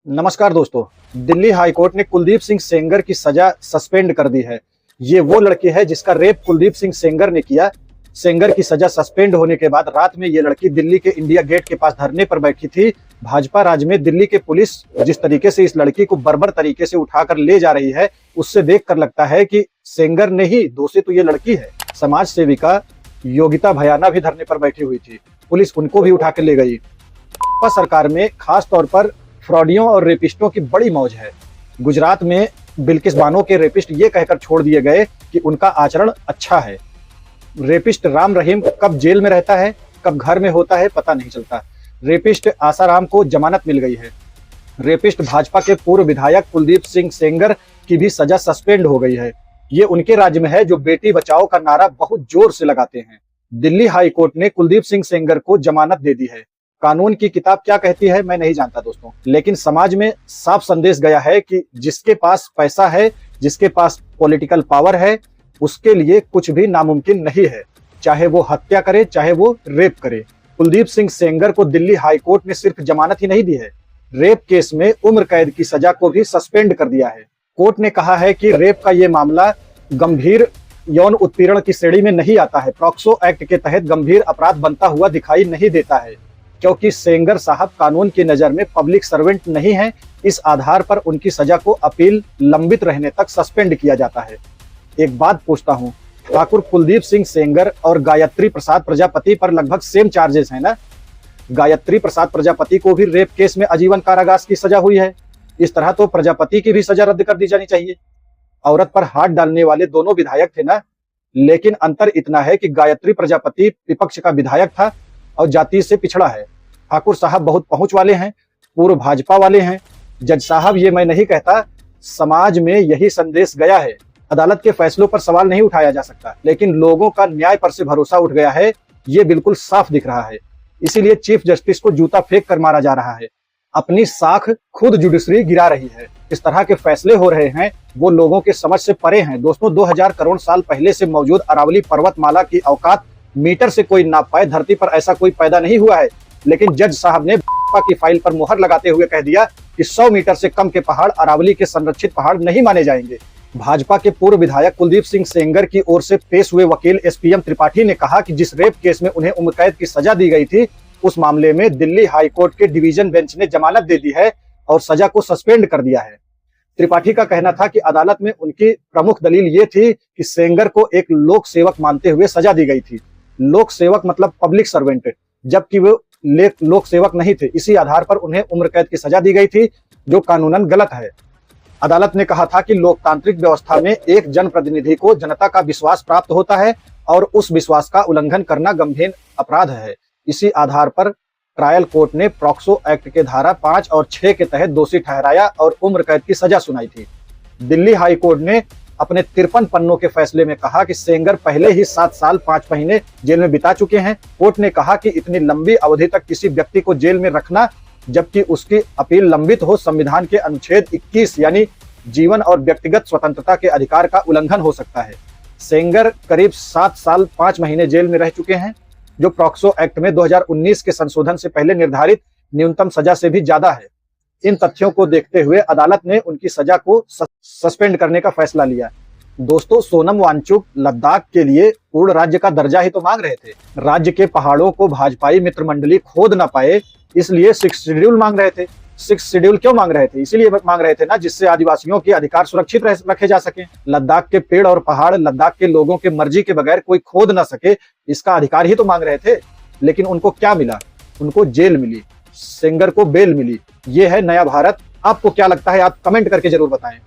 नमस्कार दोस्तों। दिल्ली हाईकोर्ट ने कुलदीप सिंह सेंगर की सजा सस्पेंड कर दी है। ये वो लड़की है जिसका रेप कुलदीप सिंह सेंगर ने किया। सेंगर की सजा सस्पेंड होने के बाद रात में ये लड़की दिल्ली के इंडिया गेट के पास धरने पर बैठी थी। भाजपा राज में दिल्ली के पुलिस जिस तरीके से इस लड़की को बर्बर तरीके से उठाकर ले जा रही है, उससे देखकर लगता है कि सेंगर नहीं, दोषी तो ये लड़की है। समाज सेविका योगिता भयाना भी धरने पर बैठी हुई थी, पुलिस उनको भी उठा के ले गई। सरकार में खास तौर पर फ्रॉडियों और रेपिस्टों की बड़ी मौज है। गुजरात में बिल्किस बानो के रेपिस्ट ये कहकर छोड़ दिए गए कि उनका आचरण अच्छा है। रेपिस्ट राम रहीम कब जेल में रहता है, कब घर में होता है, पता नहीं चलता। रेपिस्ट आसाराम को जमानत मिल गई है। रेपिस्ट भाजपा के पूर्व विधायक कुलदीप सिंह सेंगर की भी सजा सस्पेंड हो गई है। ये उनके राज्य में है जो बेटी बचाओ का नारा बहुत जोर से लगाते हैं। दिल्ली हाई कोर्ट ने कुलदीप सिंह सेंगर को जमानत दे दी है। कानून की किताब क्या कहती है मैं नहीं जानता दोस्तों, लेकिन समाज में साफ संदेश गया है कि जिसके पास पैसा है, जिसके पास पॉलिटिकल पावर है, उसके लिए कुछ भी नामुमकिन नहीं है, चाहे वो हत्या करे, चाहे वो रेप करे। कुलदीप सिंह सेंगर को दिल्ली हाई कोर्ट ने सिर्फ जमानत ही नहीं दी है, रेप केस में उम्र कैद की सजा को भी सस्पेंड कर दिया है। कोर्ट ने कहा है कि रेप का ये मामला गंभीर यौन उत्पीड़न की श्रेणी में नहीं आता है, पॉक्सो एक्ट के तहत गंभीर अपराध बनता हुआ दिखाई नहीं देता है, क्योंकि सेंगर साहब कानून की नजर में पब्लिक सर्वेंट नहीं हैं। इस आधार पर उनकी सजा को अपील लंबित रहने तक सस्पेंड किया जाता है। एक बात पूछता हूं, ठाकुर कुलदीप सिंह सेंगर और गायत्री प्रसाद प्रजापति पर लगभग सेम चार्जेस हैं ना? गायत्री प्रसाद प्रजापति को भी रेप केस में आजीवन कारावास की सजा हुई है। इस तरह तो प्रजापति की भी सजा रद्द कर दी जानी चाहिए। औरत पर हाथ डालने वाले दोनों विधायक थे ना, लेकिन अंतर इतना है कि गायत्री प्रजापति विपक्ष का विधायक था और जाति से पिछड़ा है। ठाकुर साहब बहुत पहुंच वाले हैं, पूर्व भाजपा वाले हैं। जज साहब, ये मैं नहीं कहता, समाज में यही संदेश गया है। अदालत के फैसलों पर सवाल नहीं उठाया जा सकता, लेकिन लोगों का न्याय पर से भरोसा उठ गया है, ये बिल्कुल साफ दिख रहा है। इसीलिए चीफ जस्टिस को जूता फेंक कर मारा जा रहा है। अपनी साख खुद जुडिशरी गिरा रही है। इस तरह के फैसले हो रहे हैं वो लोगों के समझ से परे हैं। दोस्तों, 2000 करोड़ साल पहले से मौजूद अरावली पर्वतमाला की औकात मीटर से कोई नाप पाए, धरती पर ऐसा कोई पैदा नहीं हुआ है। लेकिन जज साहब ने की फाइल पर मुहर लगाते हुए कह दिया कि 100 मीटर से कम के पहाड़ अरावली के संरक्षित पहाड़ नहीं माने जाएंगे। भाजपा के पूर्व विधायक कुलदीप सिंह सेंगर की ओर से पेश हुए वकील एसपीएम त्रिपाठी ने कहा कि जिस रेप केस में उन्हें उम्र कैद की सजा दी गई थी, उस मामले में दिल्ली हाई कोर्ट के डिवीजन बेंच ने जमानत दे दी है और सजा को सस्पेंड कर दिया है। त्रिपाठी का कहना था कि अदालत में उनकी प्रमुख दलील ये थी कि सेंगर को एक लोक सेवक मानते हुए सजा दी गई थी। लोक सेवक मतलब पब्लिक सर्वेंट, जबकि वो लोक सेवक नहीं थे। इसी आधार पर उन्हें उम्र कैद की सजा दी गई थी, जो कानूनन गलत है। अदालत ने कहा था कि लोकतांत्रिक व्यवस्था में एक जनप्रतिनिधि को जनता का विश्वास प्राप्त होता है और उस विश्वास का उल्लंघन करना गंभीर अपराध है। इसी आधार पर ट्रायल कोर्ट ने पॉक्सो एक्ट के धारा 5 और 6 के तहत दोषी ठहराया और उम्र कैद की सजा सुनाई थी। दिल्ली हाई कोर्ट ने अपने 53 पन्नों के फैसले में कहा कि सेंगर पहले ही 7 साल 5 महीने जेल में बिता चुके हैं। कोर्ट ने कहा कि इतनी लंबी अवधि तक किसी व्यक्ति को जेल में रखना, जबकि उसकी अपील लंबित हो, संविधान के अनुच्छेद 21 यानी जीवन और व्यक्तिगत स्वतंत्रता के अधिकार का उल्लंघन हो सकता है। सेंगर करीब 7 साल 5 महीने जेल में रह चुके हैं, जो पॉक्सो एक्ट में 2019 के संशोधन से पहले निर्धारित न्यूनतम सजा से भी ज्यादा है। इन तथ्यों को देखते हुए अदालत ने उनकी सजा को सस्पेंड करने का फैसला लिया। दोस्तों, सोनम वांगचुक लद्दाख के लिए पूर्ण राज्य का दर्जा ही तो मांग रहे थे। राज्य के पहाड़ों को भाजपाई मित्र मंडली खोद ना पाए, इसलिए 6 शेड्यूल मांग रहे थे। 6 शेड्यूल क्यों मांग रहे थे? इसीलिए मांग रहे थे ना, जिससे आदिवासियों के अधिकार सुरक्षित रखे जा सके। लद्दाख के पेड़ और पहाड़ लद्दाख के लोगों के मर्जी के बगैर कोई खोद ना सके, इसका अधिकार ही तो मांग रहे थे। लेकिन उनको क्या मिला? उनको जेल मिली, सेंगर को बेल मिली। ये है नया भारत। आपको क्या लगता है? आप कमेंट करके जरूर बताएं।